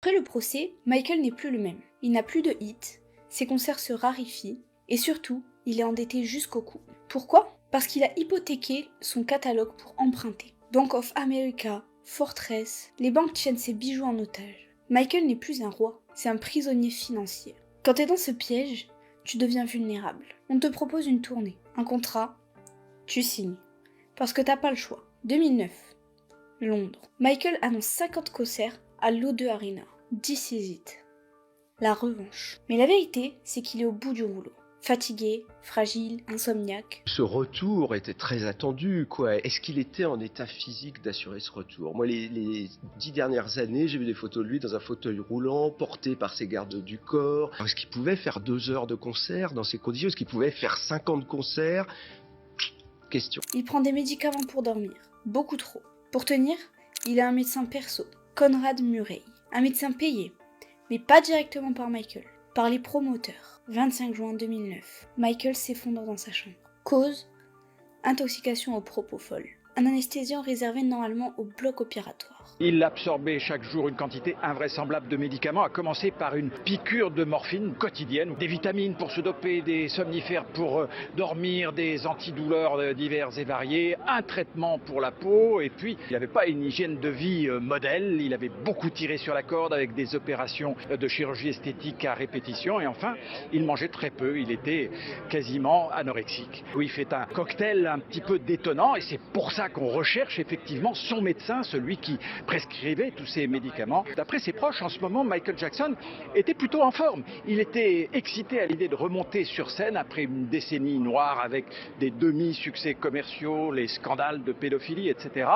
Après le procès, Michael n'est plus le même. Il n'a plus de hits, ses concerts se raréfient, et surtout, il est endetté jusqu'au cou. Pourquoi? Parce qu'il a hypothéqué son catalogue pour emprunter. Bank of America, Fortress, les banques tiennent ses bijoux en otage. Michael n'est plus un roi, c'est un prisonnier financier. Quand t'es dans ce piège, tu deviens vulnérable. On te propose une tournée, un contrat, tu signes. Parce que t'as pas le choix. 2009, Londres. Michael annonce 50 concerts à l'O2 Arena. 10 hésite. La revanche. Mais la vérité, c'est qu'il est au bout du rouleau. Fatigué, fragile, insomniaque. Ce retour était très attendu, quoi. Est-ce qu'il était en état physique d'assurer ce retour? Moi, les 10 dernières années, j'ai vu des photos de lui dans un fauteuil roulant, porté par ses gardes du corps. Est-ce qu'il pouvait faire 2 heures de concert dans ces conditions? Est-ce qu'il pouvait faire 50 concerts? Question. Il prend des médicaments pour dormir, beaucoup trop. Pour tenir, il a un médecin perso, Conrad Murray. Un médecin payé, mais pas directement par Michael, par les promoteurs. 25 juin 2009, Michael s'effondre dans sa chambre. Cause, intoxication au propofol. Un anesthésiant réservé normalement au bloc opératoire. Il absorbait chaque jour une quantité invraisemblable de médicaments, à commencer par une piqûre de morphine quotidienne, des vitamines pour se doper, des somnifères pour dormir, des antidouleurs divers et variés, un traitement pour la peau, et puis il n'avait pas une hygiène de vie modèle, il avait beaucoup tiré sur la corde avec des opérations de chirurgie esthétique à répétition, et enfin, il mangeait très peu, il était quasiment anorexique. Il fait un cocktail un petit peu détonnant, et c'est pour ça qu'on recherche effectivement son médecin, celui qui prescrivait tous ces médicaments. D'après ses proches, en ce moment, Michael Jackson était plutôt en forme. Il était excité à l'idée de remonter sur scène après une décennie noire avec des demi-succès commerciaux, les scandales de pédophilie, etc.